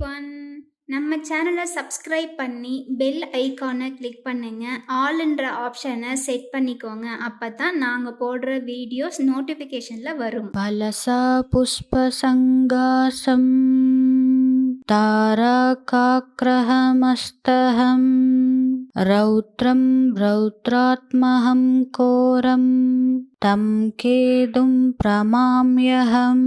Everyone. நம்ம சேனலை subscribe பண்ணி பெல் ஐகானை கிளிக் பண்ணுங்க. ஆல்ன்ற ஆப்ஷனை செட் பண்ணிக்கோங்க. அப்பதான் நாங்க போடுற வீடியோஸ் நோட்டிஃபிகேஷன்ல வரும். பலசா புஷ்பசங்காசம் தாரகாக்ரஹமஸ்தஹம் ரௌத்ரம் ரௌத்ராத்மஹம் கோரம் தம் கேதும் பிரமாம்யஹம்.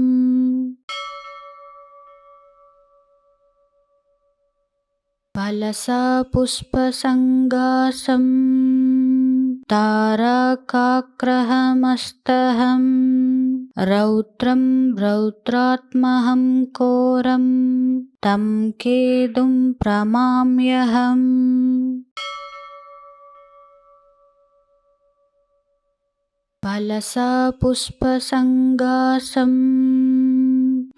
பலசா புஷ்பசங்காசம் தாரகாக்ரஹமஸ்தஹம் ரௌத்ரம் ரௌத்ராத்மஹம் கோரம் தம் கேதும் பிரமாம்யஹம். பலசா புஷ்பசங்காசம்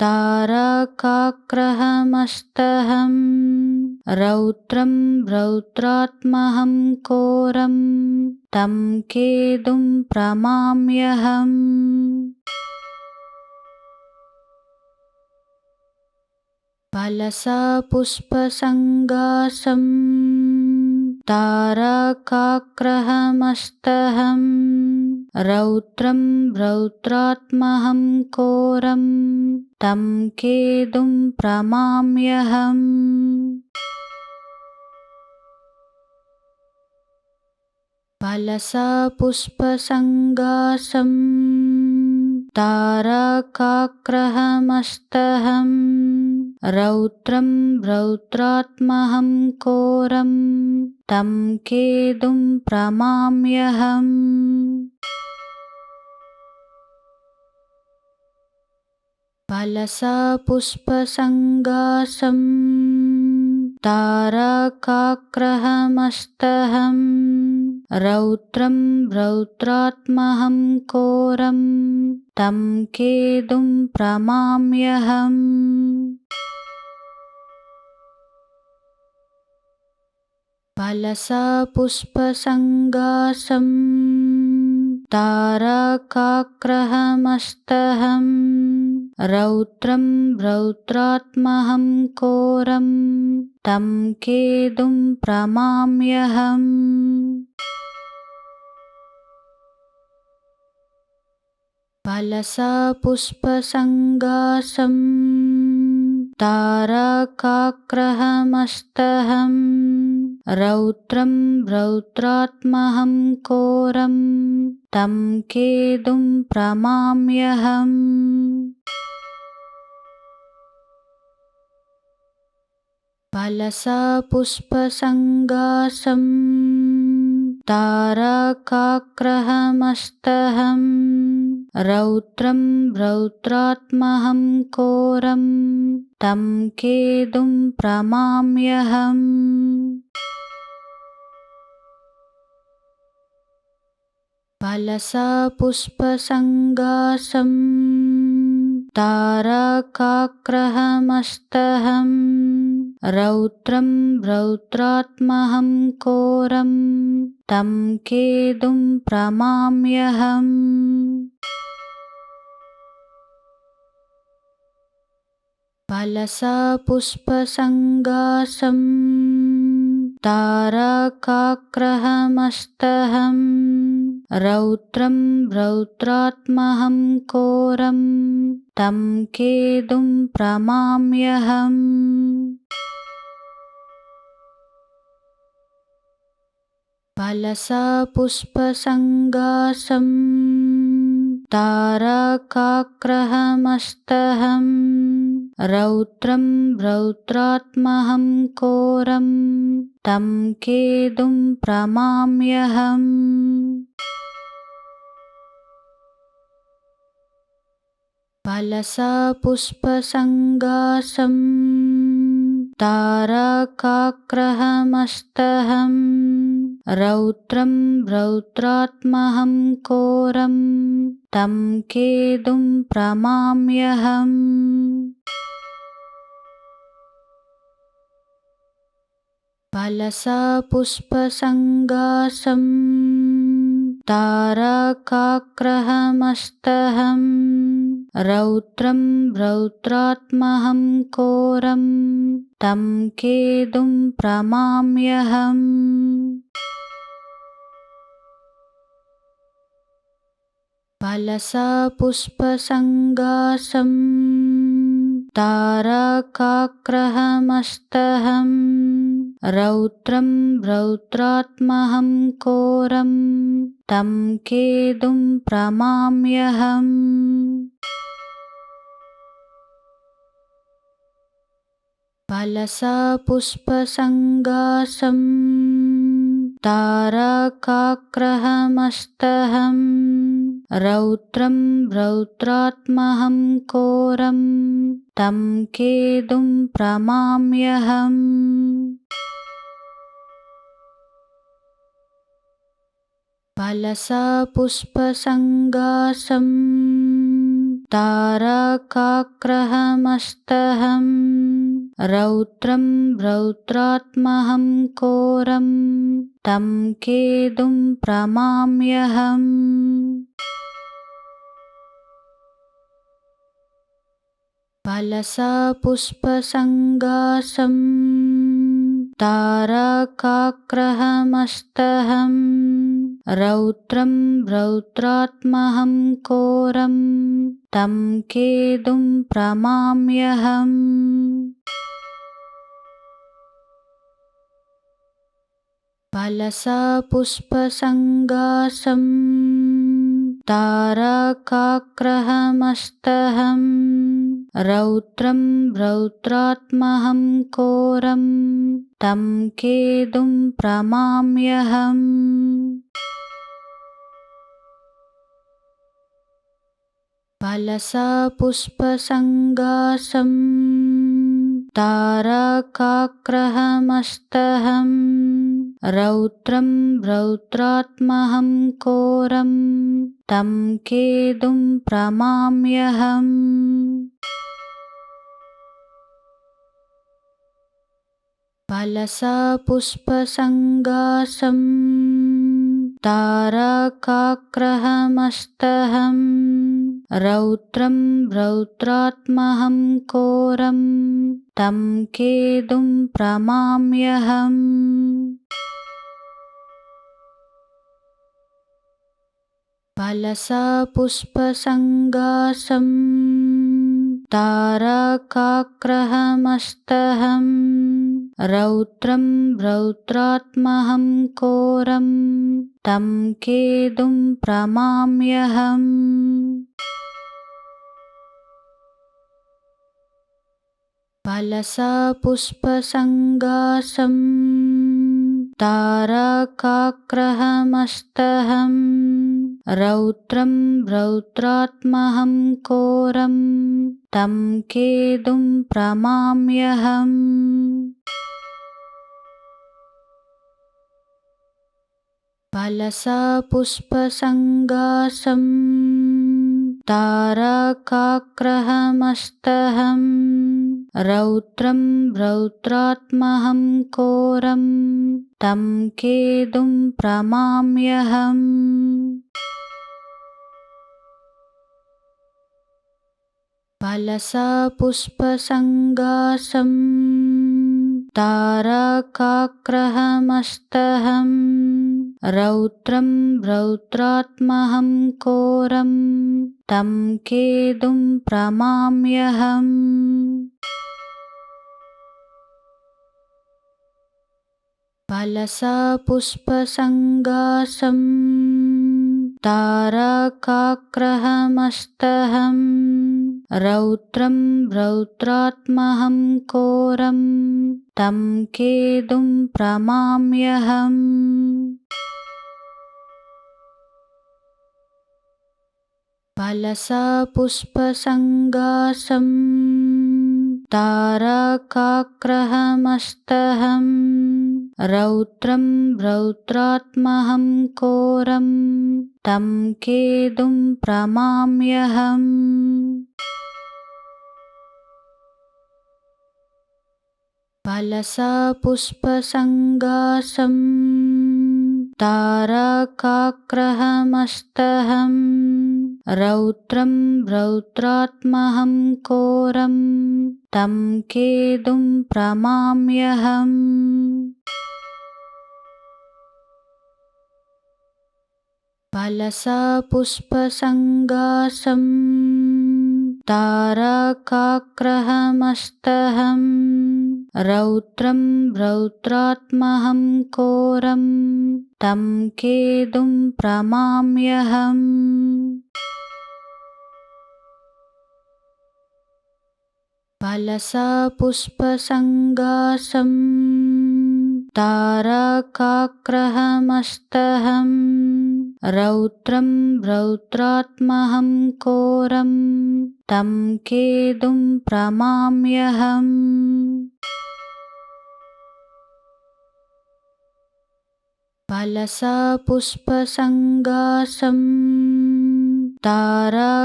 தாரகாக்ரஹமஸ்தஹம் ரௌத்ரம் ரௌத்ராத்மஹம் கோரம் தம் கேதும் பிரமாம்யஹம். பலசா புஷ்பசங்காசம் தாரகாக்ரஹமஸ்தஹம் ரௌத்ரம் ரௌத்ராத்மஹம் கோரம் தம் கேதும் பிரமாம்யஹம். பலசா புஷ்பசங்காசம் தாரகாக்ரஹமஸ்தஹம் ரௌத்ரம் ரௌத்ராத்மஹம் கோரம் தம் கேதும் பிரமாம்யஹம். பலசா புஷ்பசங்காசம் தாரகாக்ரஹமஸ்தஹம் ரௌத்ரம் ரௌத்ராத்மஹம் கோரம் தம் கேதும் பிரமாம்யஹம். பலசா புஷ்பசங்காசம் தாரகாக்ரஹமஸ்தஹம் ரௌத்ரம் ரௌத்ராத்மஹம் கோரம் தம் கேதும் பிரமாம்யஹம். பலசா புஷ்பசங்காசம் தாரகாக்ரஹமஸ்தஹம் ரௌத்ரம் ரௌத்ராத்மஹம் கோரம் தம் கேதும் பிரமாம்யஹம். பலசா புஷ்பசங்காசம் தாரகாக்ரஹமஸ்தஹம் ரௌத்ரம் ரௌத்ராத்மஹம் கோரம் தம் கேதும் பிரமாம்யஹம். பலசா புஷ்பசங்காசம் தாரகாக்ரஹமஸ்தஹம் ரௌத்ரம் ரௌத்ராத்மஹம் கோரம் தம் கேதும் பிரமாம்யஹம். பலசா புஷ்பசங்காசம் தாரகாக்ரஹமஸ்தஹம் ரௌத்ரம் ரௌத்ராத்மஹம் கோரம் தம் கேதும் பிரமாம்யஹம். பலசா புஷ்பசங்காசம் தாரகாக்ரஹமஸ்தஹம் ரௌத்ரம் ரௌத்ராத்மஹம் கோரம் தம் கேதும் பிரமாம்யஹம். பலசா புஷ்பசங்காசம் தாரகாக்ரஹமஸ்தஹம் ரௌத்ரம் ரௌத்ராத்மஹம் கோரம் தம் கேதும் பிரமாம்யஹம். பலசா புஷ்பசங்காசம் தாரகாக்ரஹமஸ்தஹம் रौद्रं रौद्रात्महं घोरं तं केतुं प्रमाम्यहम् फलसापुष्पसङ्गासं तारकाग्रहमस्तहं रौद्रं रौद्रात्महं घोरं तं केतुं प्रमाम्यहम् फलसापुष्पसङ्गासं तारकाग्रहमस्तहं रौद्रं रौद्रात्महं घोरं तं केतुं प्रमाम्यहम् फलसापुष्पसङ्गासं तारकाग्रहमस्तहं रौद्रं रौद्रात्महं घोरं तं केतुं प्रमाम्यहम् फलसापुष्पसङ्गासं तारकाग्रहमस्तहं रौद्रं रौद्रात्महं घोरं तं केतुं प्रमाम्यहम् फलसापुष्पसङ्गासं तारकाग्रहमस्तहं रौद्रं रौद्रात्महं घोरं तं केतुं प्रमाम्यहम् फलसापुष्पसङ्गासं तारकाग्रहमस्तहं रौद्रं रौद्रात्महं घोरं तं केतुं प्रमाम्यहम् फलसापुष्पसङ्गासं तारकाग्रहमस्तहं रौद्रं रौद्रात्महं घोरं तं केतुं प्रमाम्यहम् फलसापुष्पसङ्गासं तारकाग्रहमस्तहं रौद्रं रौद्रात्महं घोरं तं केतुं प्रमाम्यहम् फलसापुष्पसङ्गासं तारकाग्रहमस्तहं रौद्रं रौद्रात्महं घोरं तं केतुं प्रमाम्यहम् फलसापुष्पसङ्गासं तारकाग्रहमस्तहं रौद्रं रौद्रात्महं घोरं तं केतुं प्रमाम्यहम् फलसापुष्पसङ्गासं तारकाग्रहमस्तहं रौद्रं रौद्रात्महं घोरं तं केतुं प्रमाम्यहम् फलसापुष्पसङ्गासं तारकाग्रहमस्तहं रौद्रं रौद्रात्महं घोरं तं केतुं प्रमाम्यहम् फलसापुष्पसङ्गासं तारकाग्रहमस्तहं रौद्रं रौद्रात्महं घोरं तं केतुं प्रमाम्यहम् फलसापुष्पसङ्गासं तारकाग्रहमस्तहं रौद्रं रौद्रात्महं घोरं तं केतुं प्रमाम्यहम् फलसा पुष्पसङ्गासं तारकाग्रहमस्तहं रौद्रं रौद्रात्महं घोरं तं केतुं प्रमाम्यहम् फलसा पुष्पसङ्गासं तारकाग्रहमस्तहं रौद्रं रौद्रात्महं घोरं तं केतुं प्रमाम्यहम् फलसा पुष्पसङ्गासं तारकाग्रहमस्तहं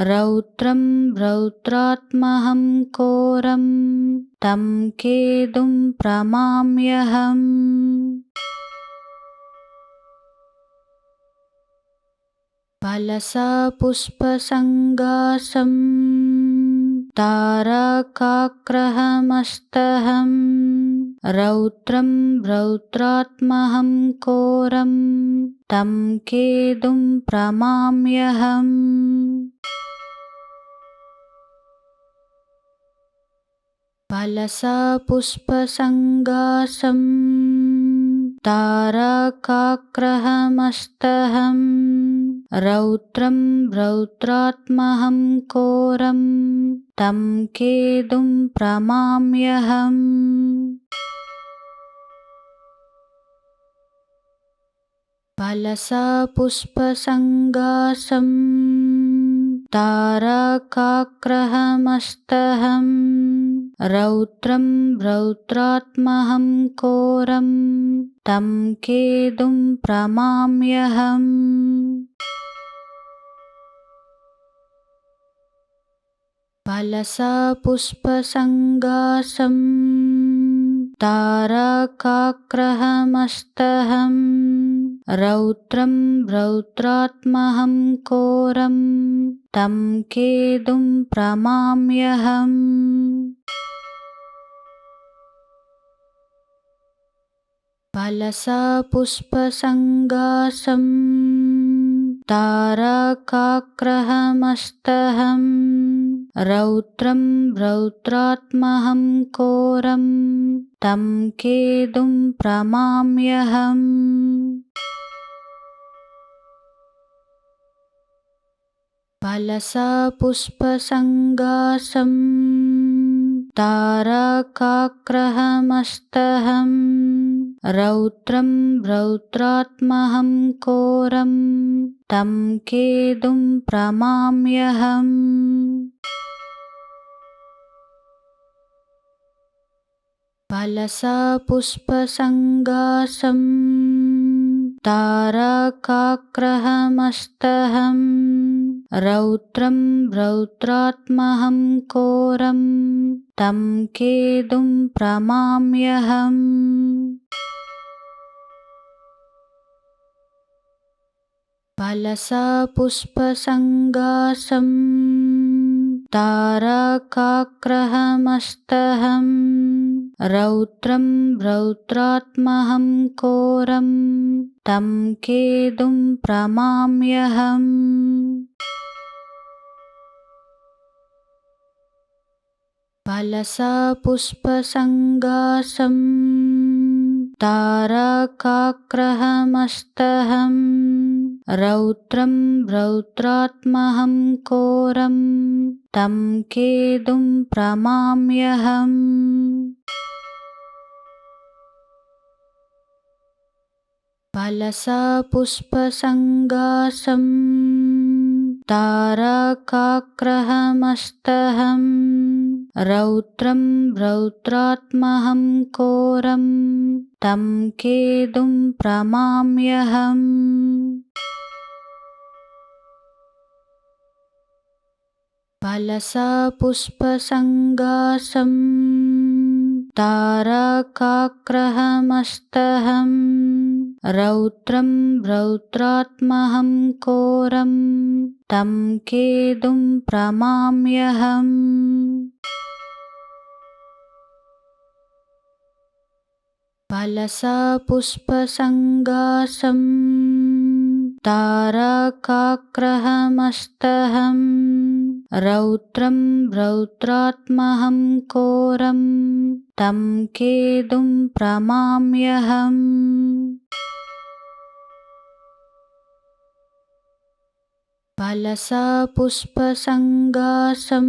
रौद्रं रौद्रात्महं घोरं तं केतुं प्रमाम्यहम् फलसा पुष्पसङ्गासं तारकाग्रहमस्तहं रौद्रं रौद्रात्महं घोरं तं केतुं प्रमाम्यहम् फलसा पुष्पसङ्गासं तारकाग्रहमस्तहं रौद्रं रौद्रात्महं घोरं तं केतुं प्रमाम्यहम् फलसा पुष्पसङ्गासं तारकाग्रहमस्तहं रौद्रं रौद्रात्महं घोरं तं केतुं प्रमाम्यहम् फलसा पुष्पसङ्गासं तारकाग्रहमस्तहं रौद्रं रौद्रात्महं घोरं तं केतुं प्रमाम्यहम् फलसा पुष्पसङ्गासं तारकाग्रहमस्तहं रौद्रं रौद्रात्महं घोरं तं केतुं प्रमाम्यहम् फलसा पुष्पसङ्गासं तारकाग्रहमस्तहं रौद्रं रौद्रात्महं घोरं तं केतुं प्रमाम्यहम् फलसा पुष्पसङ्गासं तारकाग्रहमस्तहं रौद्रं रौद्रात्महं घोरं तं केतुं प्रमाम्यहम् फलसा पुष्पसङ्गासं तारकाग्रहमस्तहं रौद्रं रौद्रात्महं घोरं तं केतुं प्रमाम्यहम् फलसा पुष्पसङ्गासं तारकाग्रहमस्तहं रौद्रं रौद्रात्महं घोरं तं केतुं प्रमाम्यहम् फलसा पुष्पसङ्गासं तारकाग्रहमस्तहं रौद्रं रौद्रात्महं घोरं तं केतुं प्रमाम्यहम् फलसा पुष्पसङ्गासं तारकाग्रहमस्तहं रौद्रं रौद्रात्महं घोरं तं केतुं प्रमाम्यहम् फलसा पुष्पसङ्गासं तारकाग्रहमस्तहं रौद्रं रौद्रात्महं घोरं तं केतुं प्रमाम्यहम् फलसा पुष्पसङ्गासं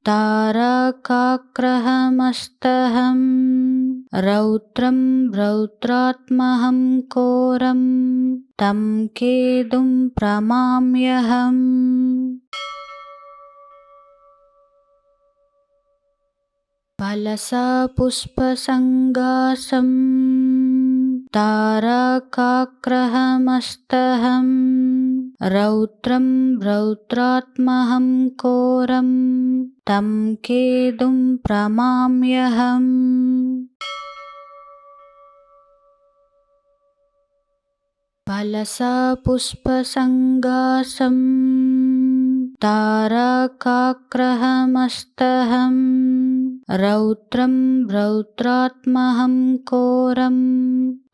तारकाग्रहमस्तहं रौद्रं रौद्रात्महं घोरं तं केतुं प्रमाम्यहम् फलसा पुष्पसङ्गासं तारकाग्रहमस्तहं रौद्रं रौद्रात्महं घोरं तं केतुं प्रमाम्यहम् फलसा पुष्पसङ्गासं तारकाग्रहमस्तहं रौद्रं रौद्रात्महं घोरं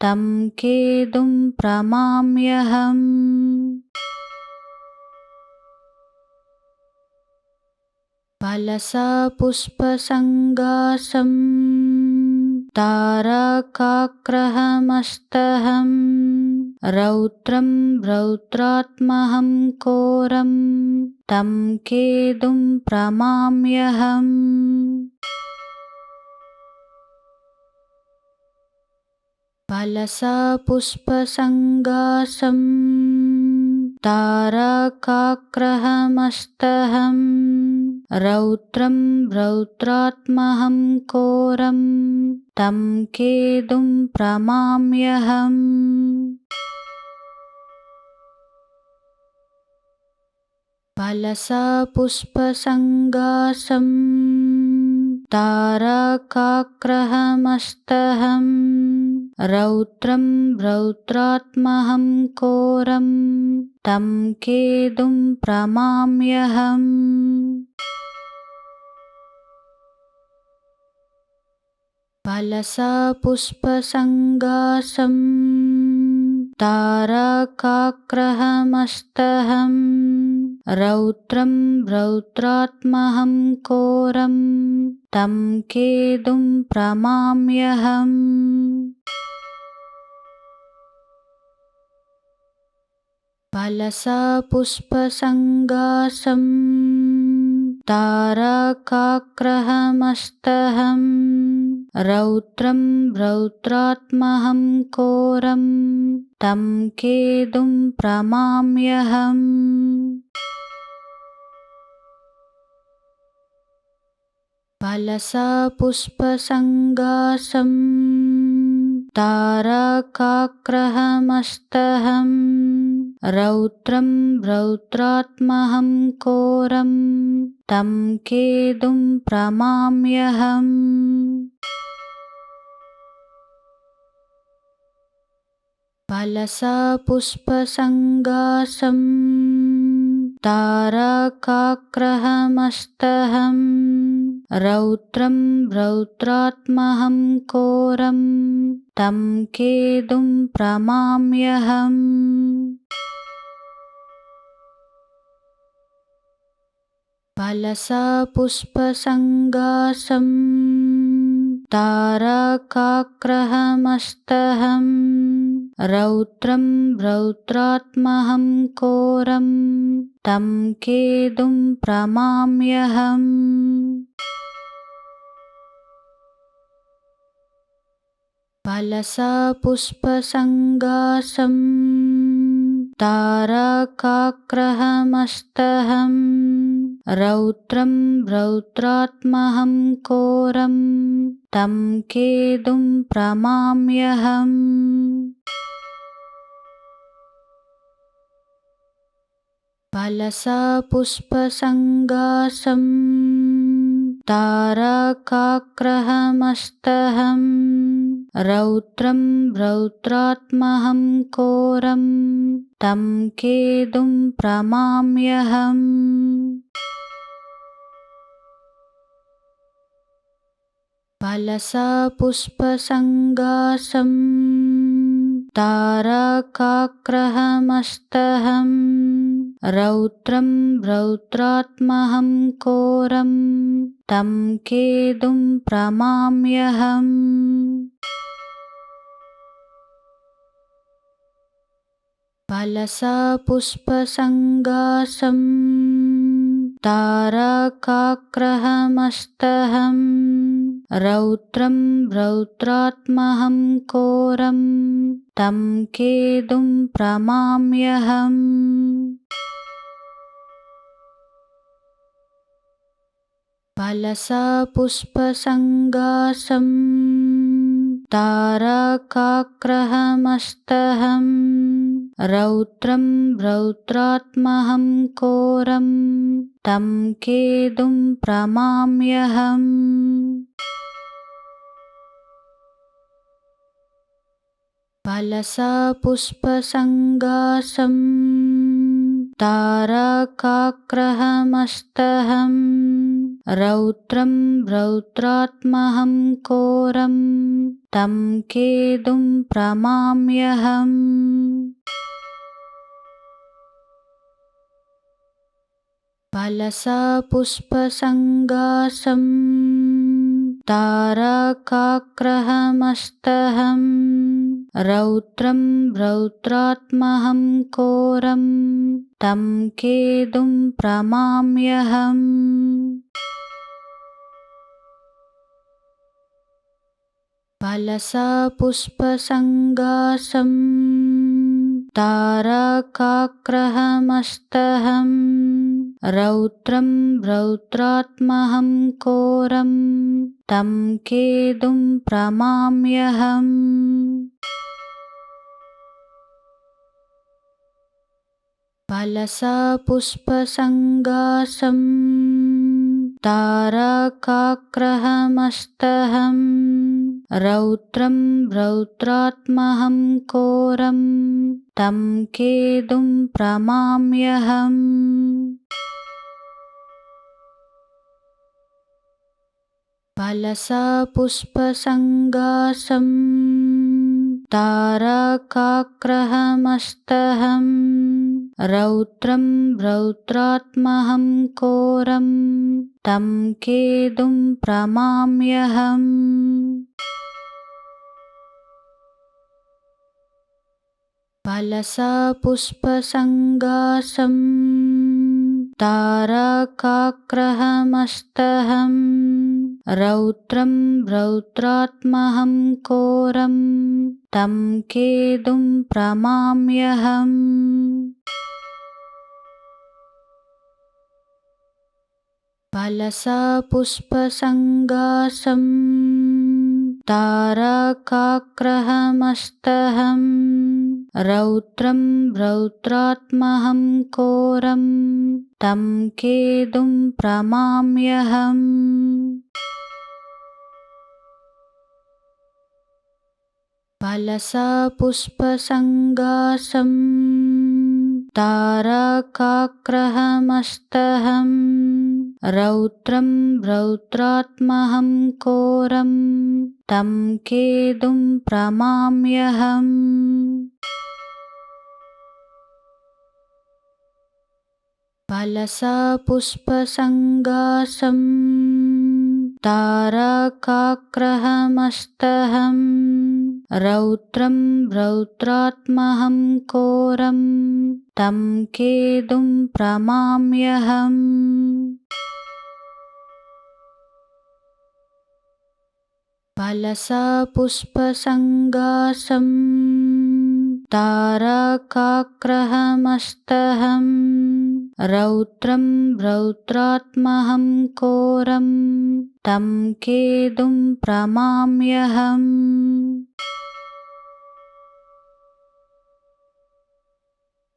तं केतुं प्रमाम्यहम् फलसा पुष्पसङ्गासं तारकाग्रहमस्तहं रौद्रं रौद्रात्महं घोरं तं केतुं प्रमाम्यहम् फलसा पुष्पसङ्गासं तारकाग्रहमस्तहं रौद्रं रौद्रात्महं घोरं तं केतुं प्रमाम्यहम् फलसा पुष्पसङ्गासं तारकाग्रहमस्तहं रौद्रं रौद्रात्महं घोरं तं केतुं प्रमाम्यहम् फलसा पुष्पसङ्गासं तारकाग्रहमस्तहं रौद्रं रौद्रात्महं घोरं तं केतुं प्रमाम्यहम् फलसा पुष्पसङ्गासं तारकाग्रहमस्तहं रौद्रं रौद्रात्महं घोरं तं केतुं प्रमाम्यहम् फलसा पुष्पसङ्गासं तारकाग्रहमस्तहं रौद्रं रौद्रात्महं घोरं तं केतुं प्रमाम्यहम् फलसा पुष्पसङ्गासं तारकाग्रहमस्तहं रौद्रं रौद्रात्महं घोरं तं केतुं प्रमाम्यहम् फलसा पुष्पसङ्गासं तारकाग्रहमस्तहं रौद्रं रौद्रात्महं घोरं तं केतुं प्रमाम्यहम् फलसा पुष्पसङ्गासं तारकाग्रहमस्तहं रौद्रं रौद्रात्महं घोरं तं केतुं प्रमाम्यहम् फलसा पुष्पसङ्गासं तारकाग्रहमस्तहं रौद्रं रौद्रात्महं घोरं तं केतुं प्रमाम्यहम् फलसा पुष्पसङ्गासं तारकाग्रहमस्तहं रौद्रं रौद्रात्महं घोरं तं केतुं प्रमाम्यहम् फलसा पुष्पसङ्गासं तारकाग्रहमस्तहं रौद्रं रौद्रात्महं घोरं तं केतुं प्रमाम्यहम् फलसा पुष्पसङ्गासं तारकाग्रहमस्तहं रौद्रं रौद्रात्महं घोरं तं केतुं प्रमाम्यहम् फलसा पुष्पसङ्गासं तारकाग्रहमस्तहं रौद्रं रौद्रात्महं घोरं तं केतुं प्रमाम्यहम् फलसा पुष्पसङ्गासं तारकाग्रहमस्तहं रौद्रं रौद्रात्महं घोरं तं केतुं प्रमाम्यहम् फलसा पुष्पसङ्गासं तारकाग्रहमस्तहं रौद्रं रौद्रात्महं घोरं तं केतुं प्रमाम्यहम् फलसा पुष्पसङ्गासं तारकाग्रहमस्तहं रौद्रं रौद्रात्महं घोरं तं केतुं प्रमाम्यहम् फलसा पुष्पसङ्गासं तारकाग्रहमस्तहं रौद्रं रौद्रात्महं घोरं तं केतुं प्रमाम्यहम् फलसा पुष्पसङ्गासं तारकाग्रहमस्तहं रौद्रं रौद्रात्महं घोरं तं केतुं प्रमाम्यहम् फलसा पुष्पसङ्गासं तारकाग्रहमस्तहं रौद्रं रौद्रात्महं घोरं तं केतुं प्रमाम्यहम् फलसा पुष्पसङ्गासं तारकाग्रहमस्तहं रौद्रं रौद्रात्महं घोरं तं केतुं प्रमाम्यहम् फलसा पुष्पसङ्गासं तारकाग्रहमस्तहं रौद्रं रौद्रात्महं घोरं तं केतुं प्रमाम्यहम् फलसा पुष्पसङ्गासं तारकाग्रहमस्तहं रौद्रं रौद्रात्महं घोरं तं केतुं प्रमाम्यहम्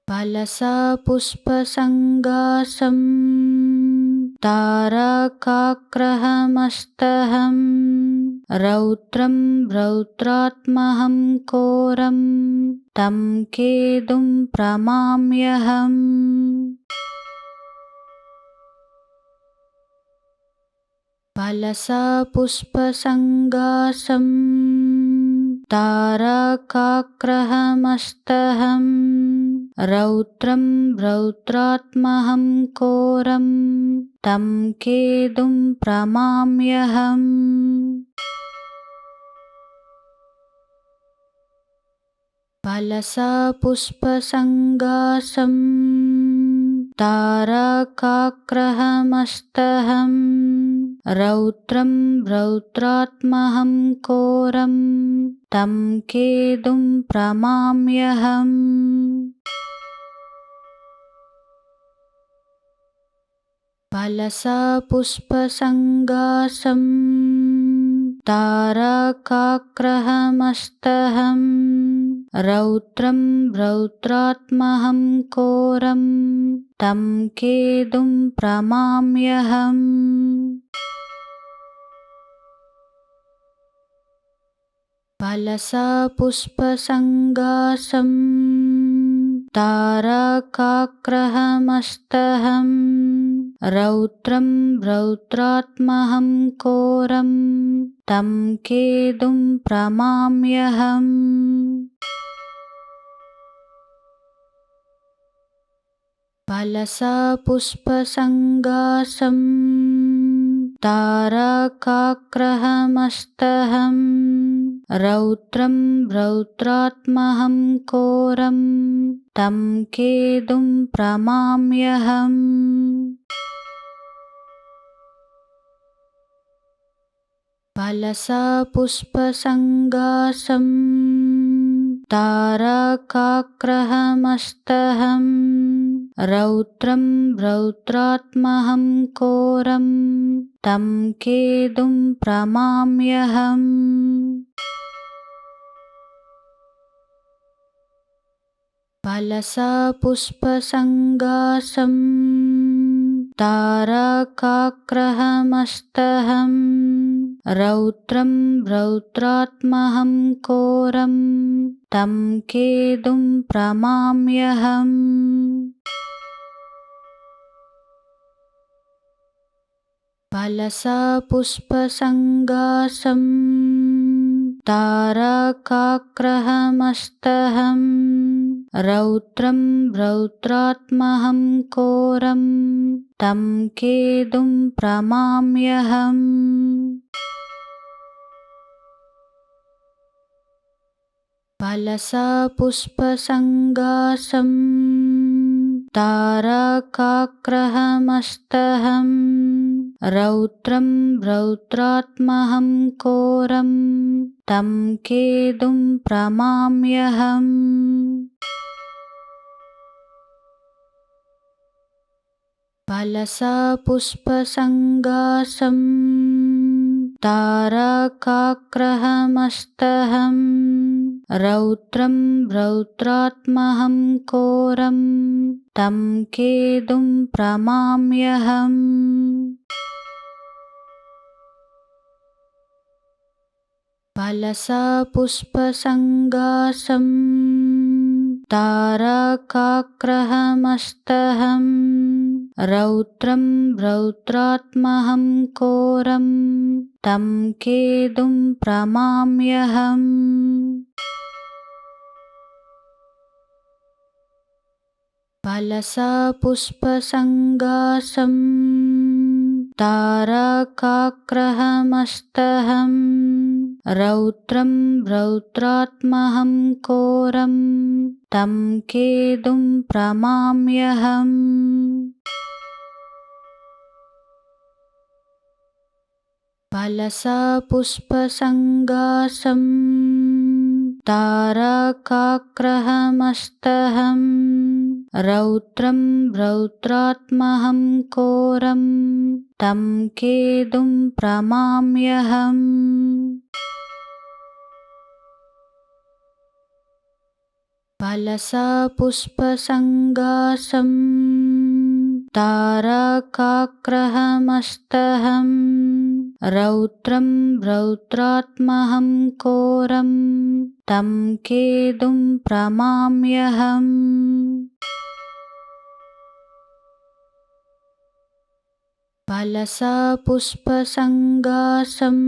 फलसा पुष्पसङ्गासं तारकाग्रहमस्तहं रौद्रं रौद्रात्महं घोरं तं केतुं प्रमाम्यहम् फलसापुष्पसङ्गासं तारकाग्रहमस्तहं रौद्रं रौद्रात्महं घोरं तं केतुं प्रमाम्यहम् फलसापुष्पसङ्गासं तारकाग्रहमस्तहं रौद्रं रौद्रात्महं घोरं तं केतुं प्रमाम्यहम् फलसापुष्पसङ्गासं तारकाग्रहमस्तहं रौद्रं रौद्रात्महं घोरं तं केतुं प्रमाम्यहम् फलसापुष्पसङ्गासं तारकाग्रहमस्तहं रौद्रं रौद्रात्महं घोरं तं केतुं प्रमाम्यहम् फलसापुष्पसङ्गासं तारकाग्रहमस्तहं रौद्रं रौद्रात्महं घोरं तं केतुं प्रमाम्यहम् फलसापुष्पसङ्गासं तारकाग्रहमस्तहं रौद्रं रौद्रात्महं घोरं तं केतुं प्रमाम्यहम् फलसापुष्पसङ्गासं तारकाग्रहमस्तहं रौद्रं रौद्रात्महं घोरं तं केतुं प्रमाम्यहम् फलसापुष्पसङ्गासं तारकाग्रहमस्तहं रौद्रं रौद्रात्महं घोरं तं केतुं प्रमाम्यहम् फलसापुष्पसङ्गासं तारकाग्रहमस्तहं रौद्रं रौद्रात्महं घोरं तं केतुं प्रमाम्यहम् फलसापुष्पसङ्गासं तारकाग्रहमस्तहं रौद्रं रौद्रात्महं घोरं तं केतुं प्रमाम्यहम् फलसापुष्पसङ्गासं तारकाग्रहमस्तहं रौद्रं रौद्रात्महं घोरं तं केतुं प्रमाम्यहम् फलसापुष्पसङ्गासं तारकाग्रहमस्तहं रौद्रं रौद्रात्महं घोरं तं केतुं प्रमाम्यहम् फलसापुष्पसङ्गासं तारकाग्रहमस्तहं रौद्रं रौद्रात्महं घोरं तं केतुं प्रमाम्यहम् फलसापुष्पसङ्गासं तारकाग्रहमस्तहं रौद्रं रौद्रात्महं घोरं तं केतुं प्रमाम्यहम् फलसापुष्पसङ्गासं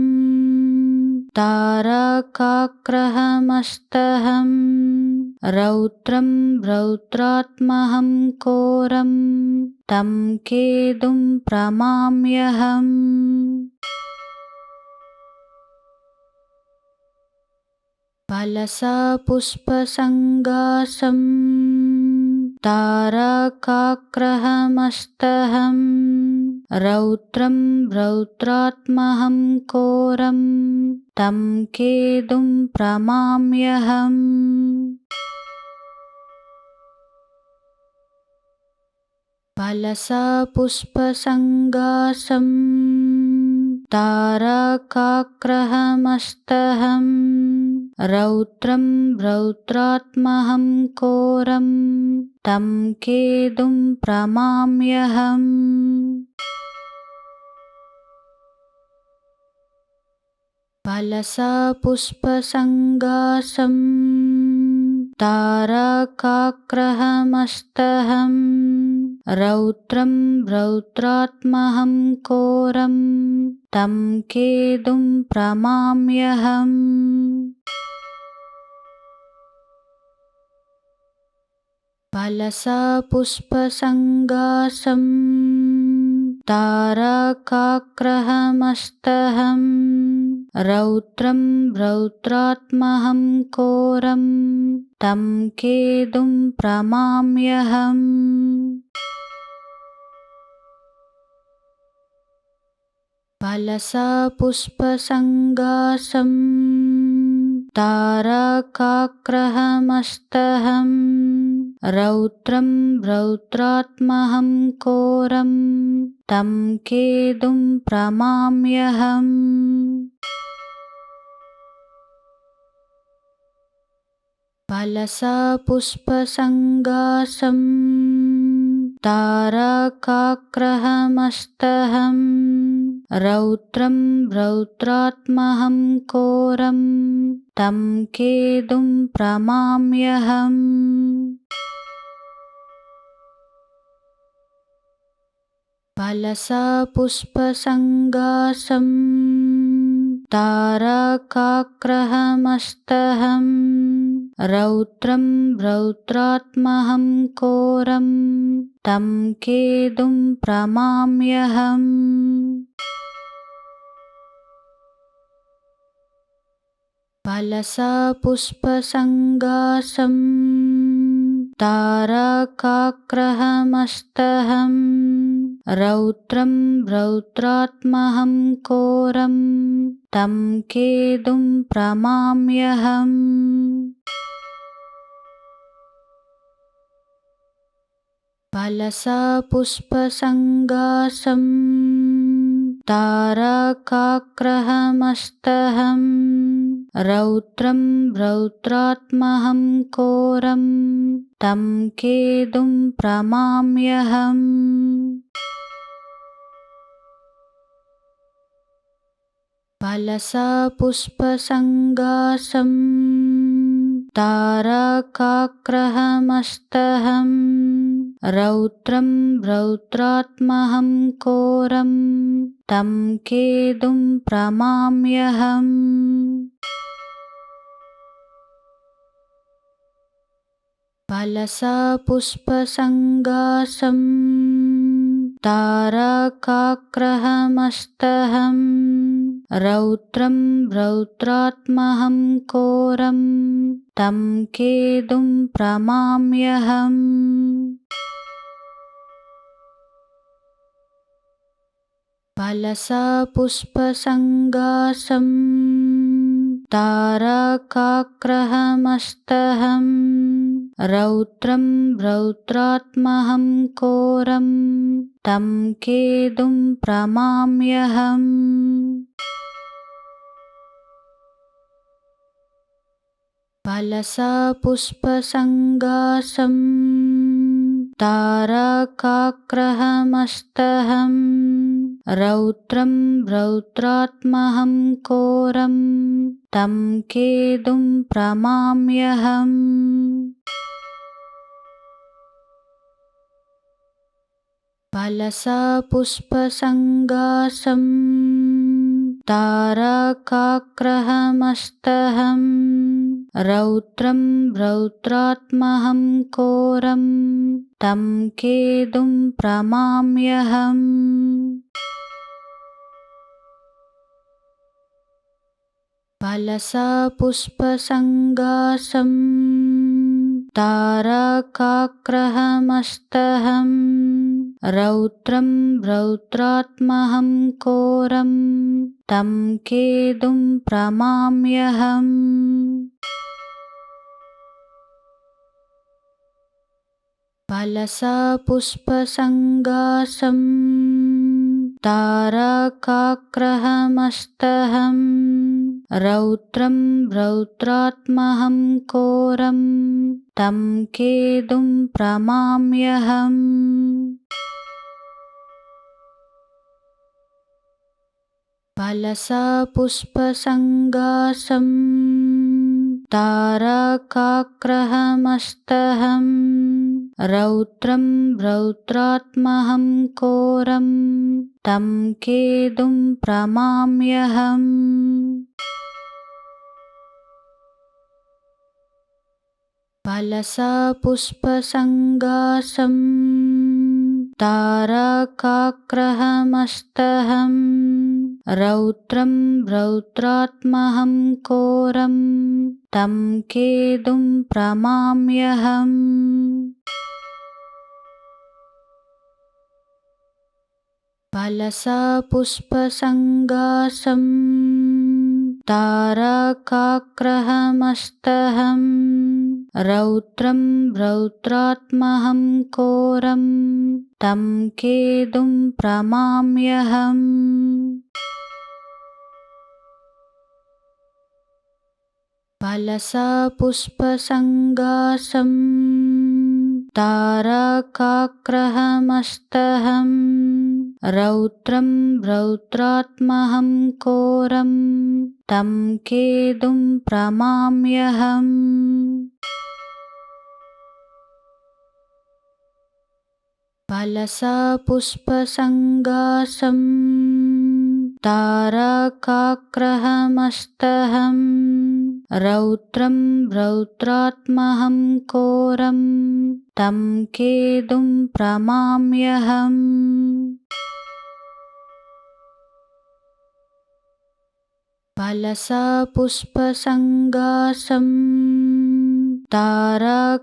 तारकाग्रहमस्तहं रौद्रं रौद्रात्महं घोरं तं केतुं प्रमाम्यहम् फलसापुष्पसङ्गासं तारकाग्रहमस्तहं रौद्रं रौद्रात्महं घोरं तं केतुं प्रमाम्यहम् फलसापुष्पसङ्गासं तारकाग्रहमस्तहं रौद्रं रौद्रात्महं घोरं तं केतुं प्रमाम्यहम् फलसापुष्पसङ्गासं तारकाग्रहमस्तहं रौद्रं रौद्रात्महं घोरं तं केतुं प्रमाम्यहम् फलसापुष्पसङ्गासं तारकाग्रहमस्तहं रौद्रं रौद्रात्महं घोरं तं केतुं प्रमाम्यहम् फलसापुष्पसङ्गासं तारकाग्रहमस्तहं रौद्रं रौद्रात्महं घोरं तं केतुं प्रमाम्यहम् फलसापुष्पसङ्गासं तारकाग्रहमस्तहं रौद्रं रौद्रात्महं घोरं तं केतुं प्रमाम्यहम् फलसापुष्पसङ्गासं तारकाग्रहमस्तहं रौद्रं रौद्रात्महं घोरं तं केतुं प्रमाम्यहम् फलसापुष्पसङ्गासं तारकाग्रहमस्तहं रौद्रं रौद्रात्महं घोरं तं केतुं प्रमाम्यहम् फलसापुष्पसङ्गासं तारकाग्रहमस्तहं रौद्रं रौद्रात्महं घोरं तं केतुं प्रमाम्यहम् फलसापुष्पसङ्गासं तारकाग्रहमस्तहं रौद्रं रौद्रात्महं घोरं तं केतुं प्रमाम्यहम् फलसापुष्पसङ्गासं तारकाग्रहमस्तहं रौद्रं रौद्रात्महं घोरं तं केतुं प्रमाम्यहम् फलसापुष्पसङ्गासं तारकाग्रहमस्तहं रौद्रं रौद्रात्महं घोरं तं केतुं प्रमाम्यहम् फलसापुष्पसङ्गासं तारकाग्रहमस्तहं रौद्रं रौद्रात्महं घोरं तं केतुं प्रमाम्यहम् फलसा पुष्पसङ्गासं तारकाग्रहमस्तहं रौद्रं रौद्रात्महं घोरं तं केतुं प्रमाम्यहम् फलसा पुष्पसङ्गासं तारकाग्रहमस्तहं रौद्रं रौद्रात्महं घोरं तं केतुं प्रमाम्यहम् फलसा पुष्पसङ्गासं तारकाग्रहमस्तहं रौद्रं रौद्रात्महं घोरं तं केतुं प्रमाम्यहम् फलसा पुष्पसङ्गासं तारकाग्रहमस्तहं रौद्रं रौद्रात्महं घोरं तं केतुं प्रमाम्यहम् फलसा पुष्पसङ्गासं तारकाग्रहमस्तहं रौद्रं रौद्रात्महं घोरं तं केतुं प्रमाम्यहम् फलसा पुष्पसङ्गासं तारकाग्रहमस्तहं रौद्रं रौद्रात्महं घोरं तं केतुं प्रमाम्यहम् फलसा पुष्पसङ्गासं तारकाग्रहमस्तहं रौद्रं रौद्रात्महं घोरं तं केतुं प्रमाम्यहम् फलसा पुष्पसङ्गासं तारकाग्रहमस्तहं रौद्रं रौद्रात्महं घोरं तं केतुं प्रमाम्यहम् फलसा पुष्पसङ्गासं तारकाग्रहमस्तहं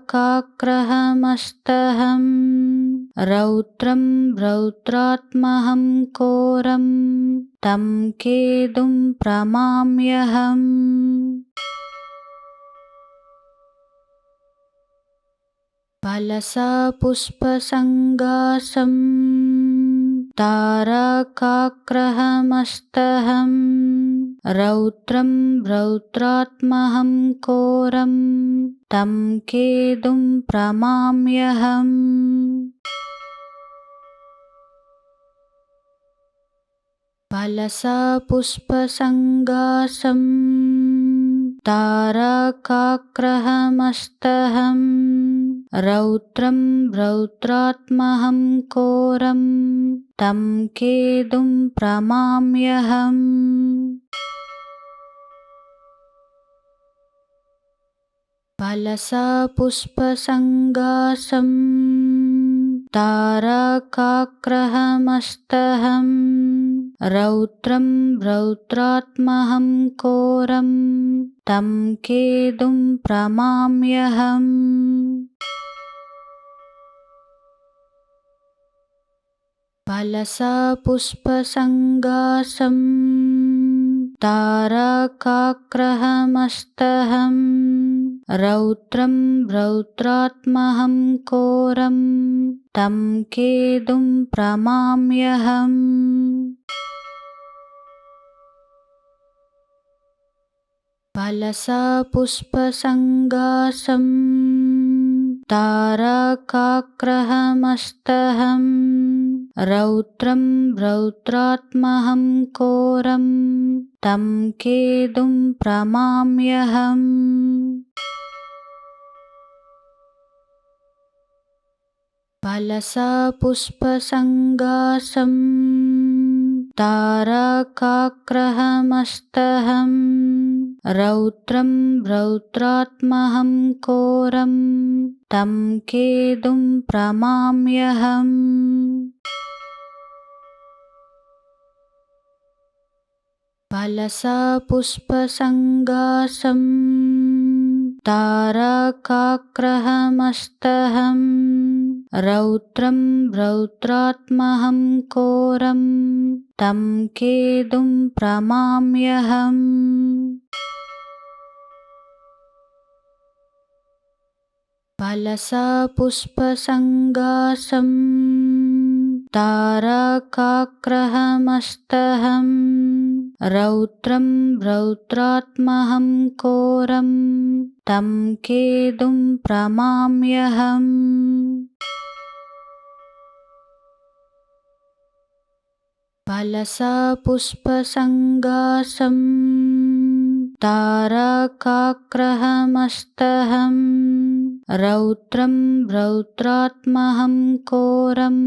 रौद्रं रौद्रात्महं घोरं तं केतुं प्रमाम्यहम् फलसा पुष्पसङ्गासं तारकाग्रहमस्तहं रौद्रं रौद्रात्महं घोरं तं केतुं प्रमाम्यहम् फलसा पुष्पसङ्गासं तारकाग्रहमस्तहं रौद्रं रौद्रात्महं घोरं तं केतुं प्रमाम्यहम् फलसा पुष्पसङ्गासं तारकाग्रहमस्तहं रौद्रं रौद्रात्महं घोरं तं केतुं प्रमाम्यहम् फलसा पुष्पसङ्गासं तारकाग्रहमस्तहं रौद्रं रौद्रात्महं घोरं तं केतुं प्रमाम्यहम् फलसा पुष्पसङ्गासं तारकाग्रहमस्तहं रौद्रं रौद्रात्महं घोरं तं केतुं प्रमाम्यहम् फलसा पुष्पसङ्गासं तारकाग्रहमस्तहं रौद्रं रौद्रात्महं घोरं तं केतुं प्रमाम्यहम् फलसा पुष्पसङ्गासं तारकाग्रहमस्तहं रौद्रं रौद्रात्महं घोरं तं केतुं प्रमाम्यहम् फलसा पुष्पसङ्गासं तारकाग्रहमस्तहं रौद्रं रौद्रात्महं घोरं तं केतुं प्रमाम्यहम् फलसा पुष्पसङ्गासं तारकाग्रहमस्तहं रौद्रं रौद्रात्महं घोरं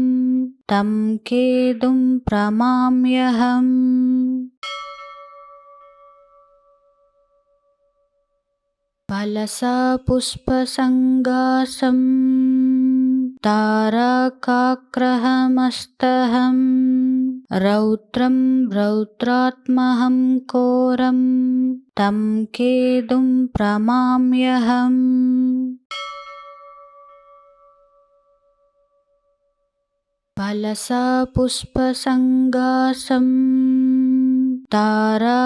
तं केतुं प्रमाम्यहम् फलसा पुष्पसङ्गासं तारकाग्रहमस्तहं रौद्रं रौद्रात्महं घोरं तं केतुं प्रमाम्यहम् फलसा पुष्पसङ्गासं तारकाग्रहमस्तहं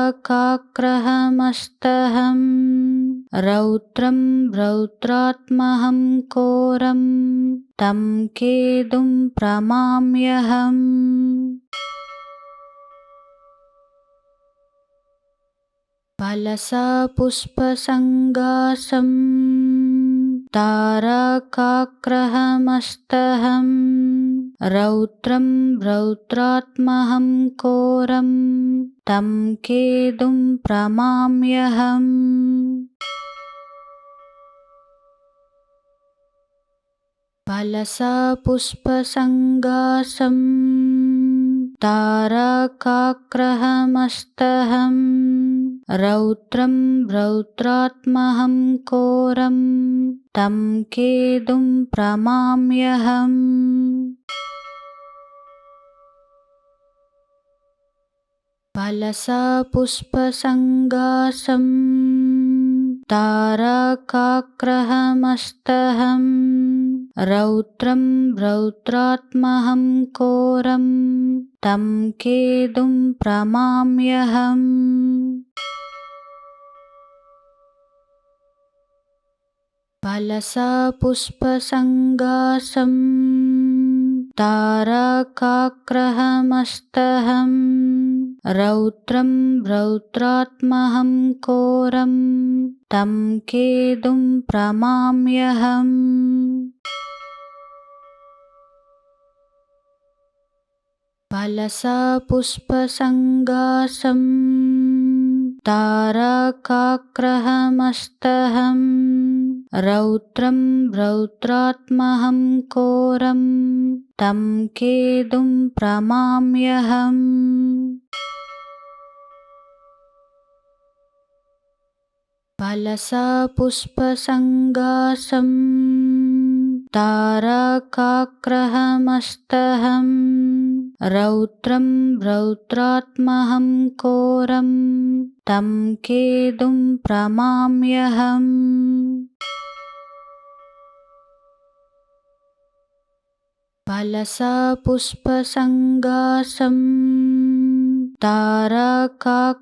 रौद्रं रौद्रात्महं घोरं तं केतुं प्रमाम्यहम् फलसा पुष्पसङ्गासं तारकाग्रहमस्तहं रौद्रं रौद्रात्महं घोरं तं केतुं प्रमाम्यहम् फलसा पुष्पसङ्गासं तारकाग्रहमस्तहं रौद्रं रौद्रात्महं घोरं तं केतुं प्रमाम्यहम् फलसा पुष्पसङ्गासं तारकाग्रहमस्तहं रौद्रं रौद्रात्महं घोरं तं केतुं प्रमाम्यहम् फलसा पुष्पसङ्गासं तारकाग्रहमस्तहं रौद्रं रौद्रात्महं घोरं तं केतुं प्रमाम्यहम् फलसा पुष्पसङ्गासं तारकाग्रहमस्तहं रौद्रं रौद्रात्महं घोरं तं केतुं प्रमाम्यहम् फलसा पुष्पसङ्गासं तारकाग्रहमस्तहं रौद्रं रौद्रात्महं घोरं तं केतुं प्रमाम्यहम् फलसा पुष्पसङ्गासं तारकाग्रहमस्तहं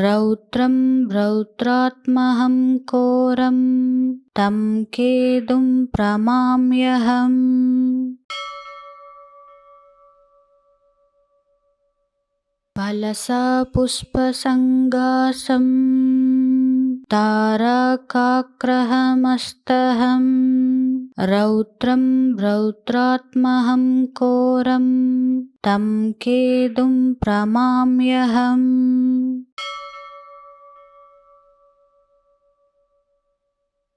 रौद्रं रौद्रात्महं घोरं तं केतुं प्रमाम्यहम् फलसा पुष्पसङ्गासं तारकाग्रहमस्तहं रौद्रं रौद्रात्महं घोरं तं केतुं प्रमाम्यहम्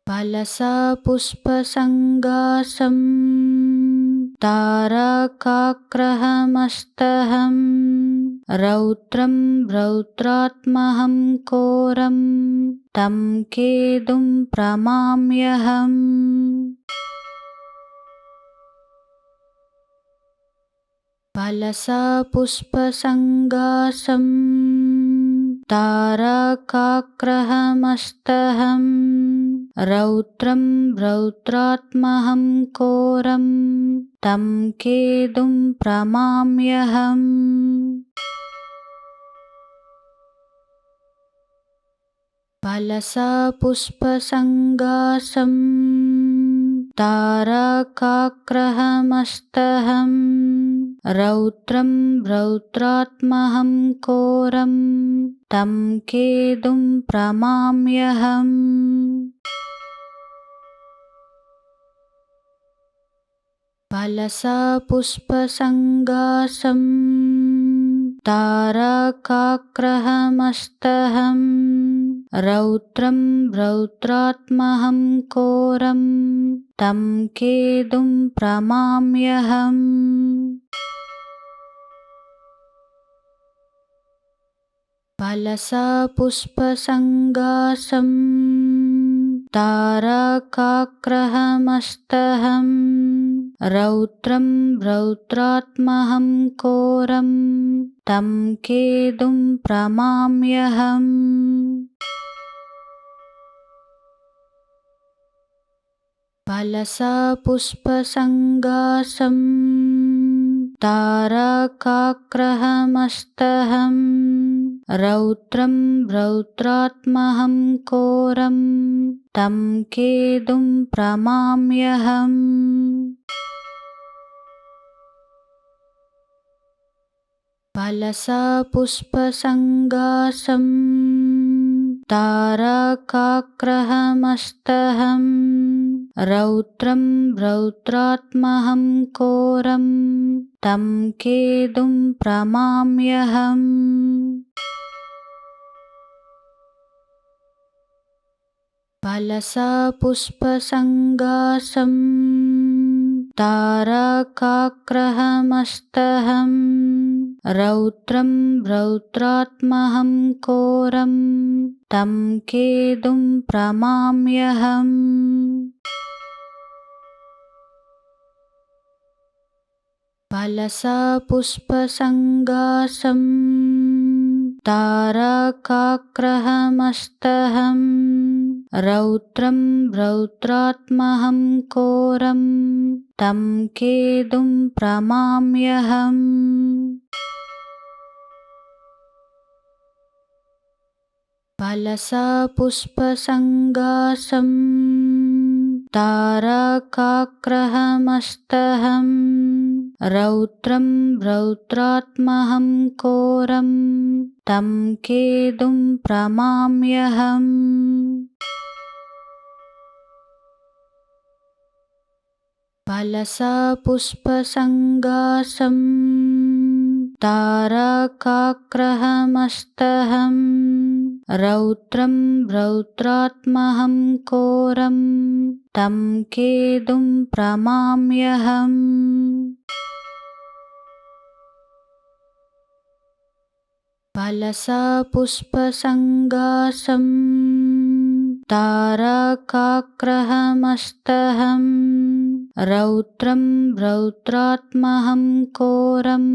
फलसा पुष्पसङ्गासं तारकाग्रहमस्तहं रौद्रं रौद्रात्महं घोरं तं केतुं प्रमाम्यहम् फलसा पुष्पसङ्गासं तारकाग्रहमस्तहं रौद्रं रौद्रात्महं घोरं तं केतुं प्रमाम्यहम् फलसा पुष्पसङ्गासं तारकाग्रहमस्तहं रौद्रं रौद्रात्महं घोरं तं केतुं प्रमाम्यहम् फलसा पुष्पसङ्गासं तारकाग्रहमस्तहं रौद्रं रौद्रात्महं घोरं तं केतुं प्रमाम्यहम् फलसा पुष्पसङ्गासं तारकाग्रहमस्तहं रौद्रं रौद्रात्महं घोरं तं केतुं प्रमाम्यहम् फलसा पुष्पसङ्गासं तारकाग्रहमस्तहं रौद्रं रौद्रात्महं घोरं तं केतुं प्रमाम्यहम् फलसा पुष्पसङ्गासं तारकाग्रहमस्तहं रौद्रं रौद्रात्महं घोरं तं केतुं प्रमाम्यहम् फलसा पुष्पसङ्गासं तारकाग्रहमस्तहं रौद्रं रौद्रात्महं घोरं तं केतुं प्रमाम्यहम् फलसा पुष्पसङ्गासं तारकाग्रहमस्तहं रौद्रं रौद्रात्महं घोरं तं केतुं प्रमाम्यहम् फलसा पुष्पसङ्गासं तारकाग्रहमस्तहं रौद्रं रौद्रात्महं घोरं तं केतुं प्रमाम्यहम् फलसा पुष्पसङ्गासं तारकाग्रहमस्तहं रौद्रं रौद्रात्महं घोरं तं केतुं प्रमाम्यहम् फलसा पुष्पसङ्गासं तारकाग्रहमस्तहं रौद्रं रौद्रात्महं घोरं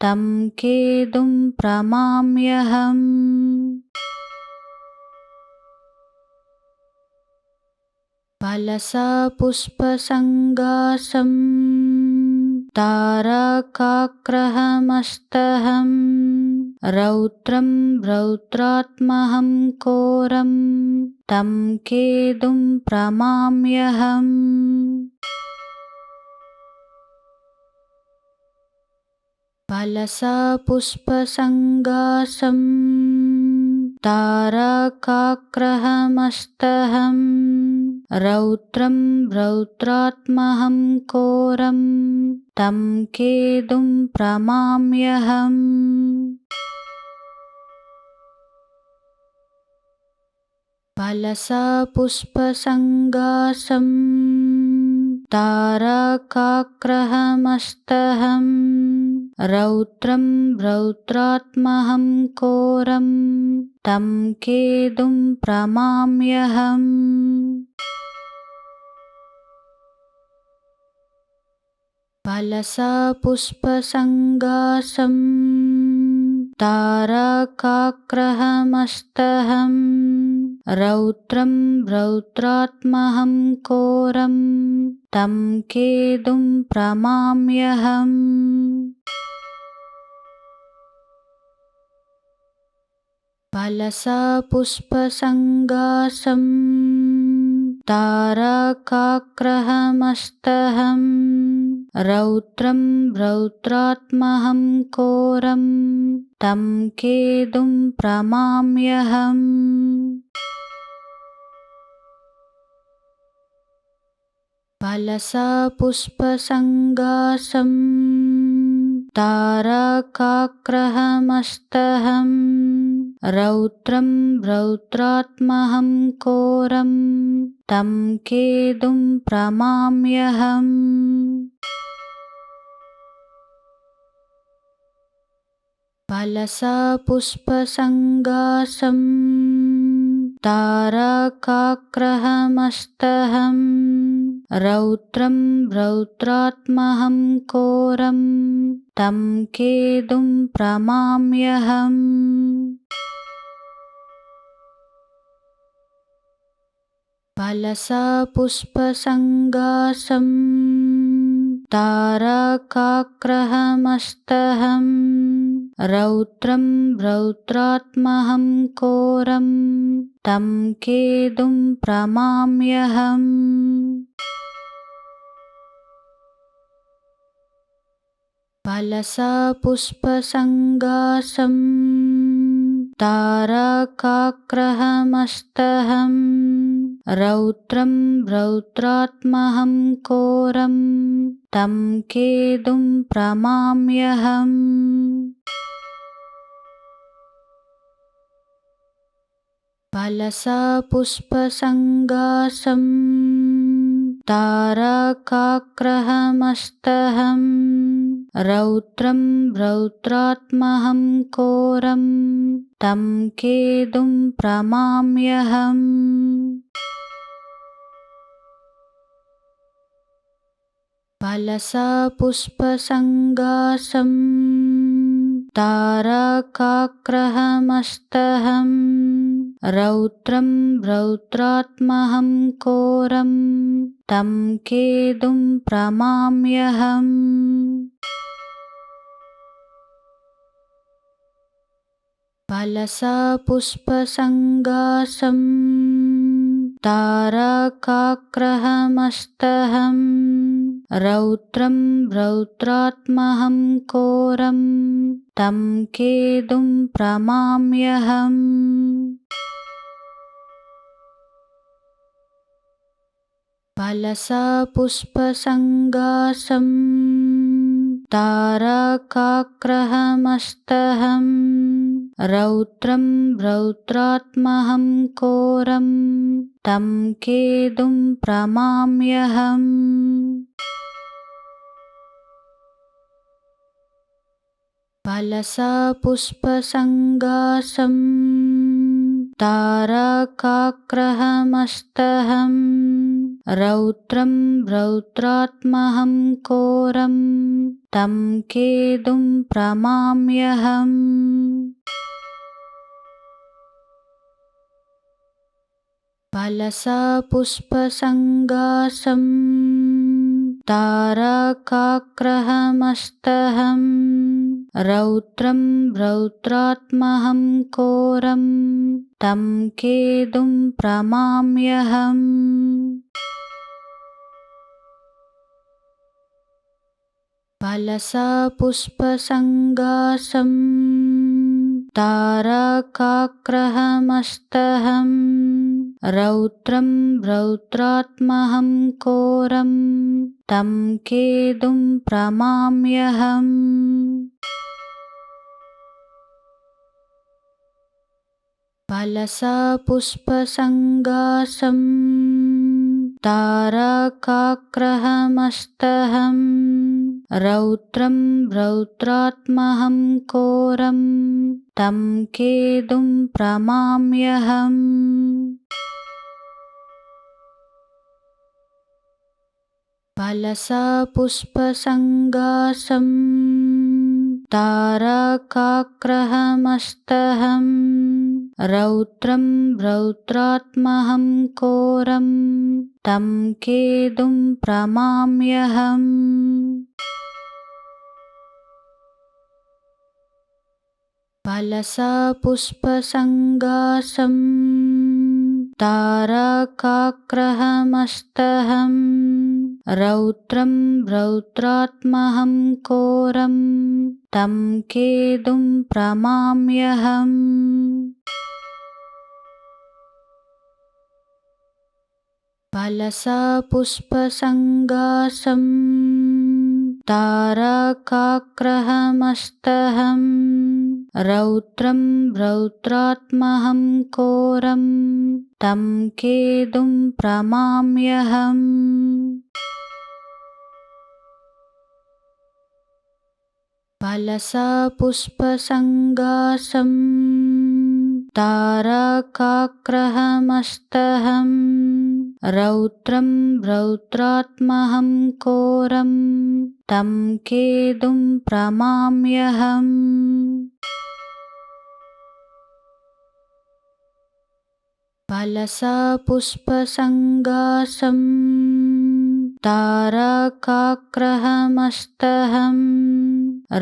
तं केतुं प्रमाम्यहम् फलसा पुष्पसङ्गासं तारकाग्रहमस्तहं रौद्रं रौद्रात्महं घोरं तं केतुं प्रमाम्यहम् फलसा पुष्पसङ्गासं तारकाग्रहमस्तहं रौद्रं रौद्रात्महं घोरं तं केतुं प्रमाम्यहम् फलसापुष्पसङ्गासं तारकाग्रहमस्तहं रौद्रं रौद्रात्महं घोरं तं केतुं प्रमाम्यहम् फलसापुष्पसङ्गासं तारकाग्रहमस्तहं रौद्रं रौद्रात्महं घोरं तं केतुं प्रमाम्यहम् फलसापुष्पसङ्गासं तारकाग्रहमस्तहं रौद्रं रौद्रात्महं घोरं तं केतुं प्रमाम्यहम् फलसापुष्पसङ्गासं तारकाग्रहमस्तहं रौद्रं रौद्रात्महं घोरं तं केतुं प्रमाम्यहम् फलसापुष्पसङ्गासं तारकाग्रहमस्तहं रौद्रं रौद्रात्महं घोरं तं केतुं प्रमाम्यहम् फलसापुष्पसङ्गासं तारकाग्रहमस्तहं रौद्रं रौद्रात्महं घोरं तं केतुं प्रमाम्यहम् फलसापुष्पसङ्गासं तारकाग्रहमस्तहं रौद्रं रौद्रात्महं घोरं तं केतुं प्रमाम्यहम् फलसापुष्पसङ्गासं तारकाग्रहमस्तहं रौद्रं रौद्रात्महं घोरं तं केतुं प्रमाम्यहम् फलसापुष्पसङ्गासं तारकाग्रहमस्तहं रौद्रं रौद्रात्महं घोरं तं केतुं प्रमाम्यहम् फलसापुष्पसङ्गासं तारकाग्रहमस्तहं रौद्रं रौद्रात्महं घोरं तं केतुं प्रमाम्यहम् फलसापुष्पसङ्गासं तारकाग्रहमस्तहं रौद्रं रौद्रात्महं घोरं तं केतुं प्रमाम्यहम् फलसापुष्पसङ्गासं तारकाग्रहमस्तहं रौद्रं रौद्रात्महं घोरं तं केतुं प्रमाम्यहम् फलसापुष्पसङ्गासं तारकाग्रहमस्तहं रौद्रं रौद्रात्महं घोरं तं केतुं प्रमाम्यहम् फलसापुष्पसङ्गासं तारकाग्रहमस्तहं रौद्रं रौद्रात्महं घोरं तं केतुं प्रमाम्यहम् फलसापुष्पसङ्गासं तारकाग्रहमस्तहं रौद्रं रौद्रात्महं घोरं तं केतुं प्रमाम्यहम् फलसापुष्पसङ्गासं तारकाग्रहमस्तहं रौद्रं रौद्रात्महं घोरं तं केतुं प्रमाम्यहम् फलसापुष्पसङ्गासं तारकाग्रहमस्तहं रौद्रं रौद्रात्महं घोरं तं केतुं प्रमाम्यहम् फलसापुष्पसङ्गासं तारकाग्रहमस्तहं रौद्रं रौद्रात्महं घोरं तं केतुं प्रमाम्यहम् फलसापुष्पसङ्गासं तारकाग्रहमस्तहं रौद्रं रौद्रात्महं घोरं तं केतुं प्रमाम्यहम् फलसापुष्पसङ्गासं तारकाग्रहमस्तहं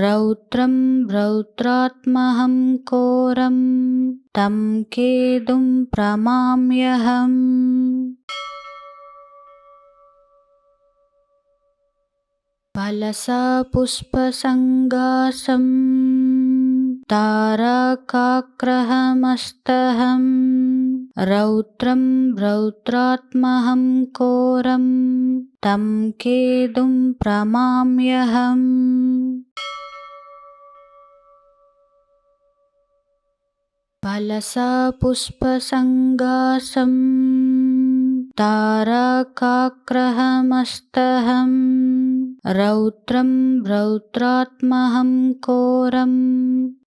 रौद्रं रौद्रात्महं घोरं तं केतुं प्रमाम्यहम् फलसापुष्पसङ्गासं तारकाग्रहमस्तहं रौद्रं रौद्रात्महं घोरं तं केतुं प्रमाम्यहम् फलसापुष्पसङ्गासं तारकाग्रहमस्तहं रौद्रं रौद्रात्महं घोरं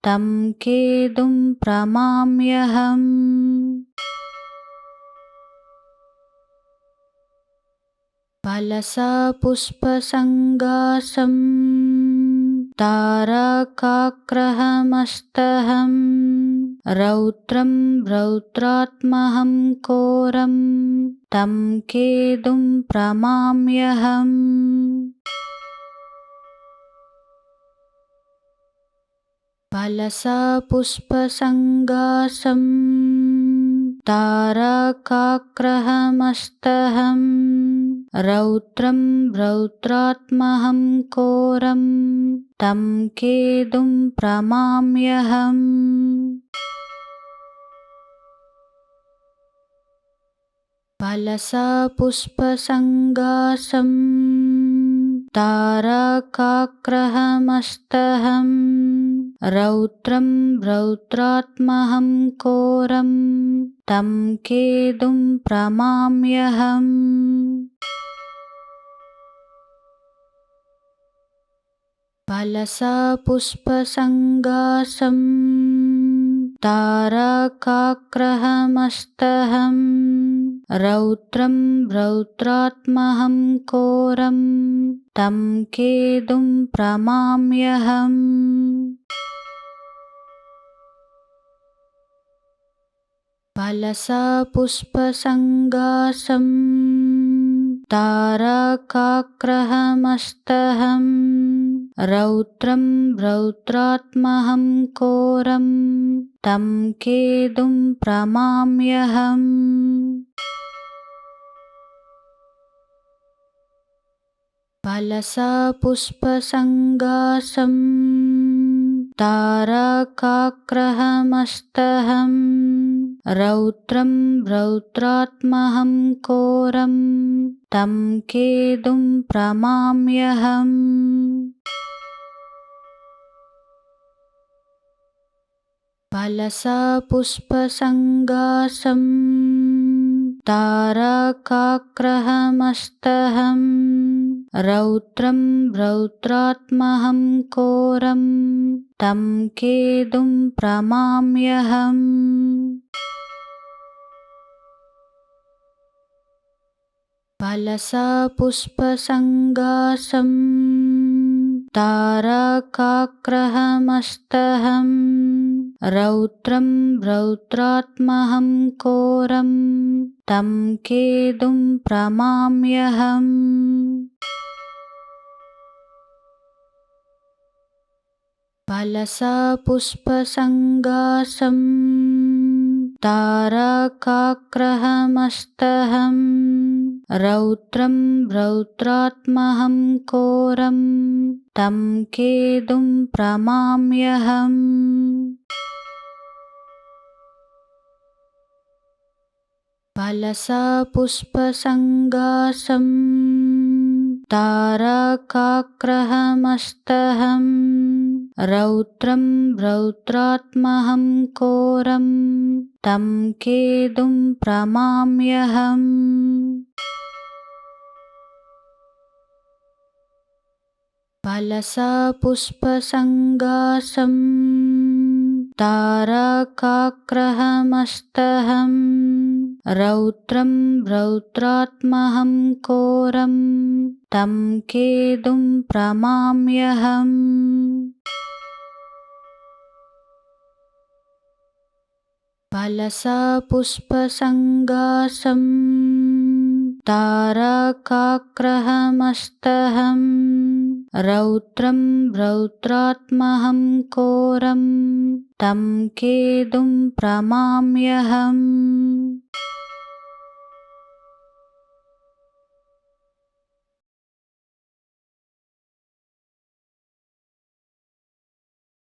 तं केतुं प्रमाम्यहम् फलसापुष्पसङ्गासं तारकाग्रहमस्तहं रौद्रं रौद्रात्महं घोरं तं केतुं प्रमाम्यहम् फलसापुष्पसङ्गासं तारकाग्रहमस्तहं रौद्रं रौद्रात्महं घोरं तं केतुं प्रमाम्यहम् फलसापुष्पसङ्गासं तारकाग्रहमस्तहं रौद्रं रौद्रात्महं घोरं तं केतुं प्रमाम्यहम् फलसापुष्पसङ्गासं तारकाग्रहमस्तहं रौद्रं रौद्रात्महं घोरं तं केतुं प्रमाम्यहम् फलसापुष्पसङ्गासं तारकाग्रहमस्तहं रौद्रं रौद्रात्महं घोरं तं केतुं प्रमाम्यहम् फलसापुष्पसङ्गासं तारकाग्रहमस्तहं रौद्रं रौद्रात्महं घोरं तं केतुं प्रमाम्यहम् फलसा पुष्पसङ्गासं तारकाग्रहमस्तहं रौद्रं रौद्रात्महं घोरं तं केतुं प्रमाम्यहम् फलसा पुष्पसङ्गासं तारकाग्रहमस्तहं रौद्रं रौद्रात्महं घोरं तं केतुं प्रमाम्यहम् फलसा पुष्पसङ्गासं तारकाग्रहमस्तहं रौद्रं रौद्रात्महं घोरं तं केतुं प्रमाम्यहम् फलसा पुष्पसङ्गासं तारकाग्रहमस्तहं रौद्रं रौद्रात्महं घोरं तं केतुं प्रमाम्यहम् फलसा पुष्पसङ्गासं तारकाग्रहमस्तहं रौद्रं रौद्रात्महं घोरं तं केतुं प्रमाम्यहम् फलसा पुष्पसङ्गासं तारकाग्रहमस्तहं रौद्रं रौद्रात्महं घोरं तं केतुं प्रमाम्यहम्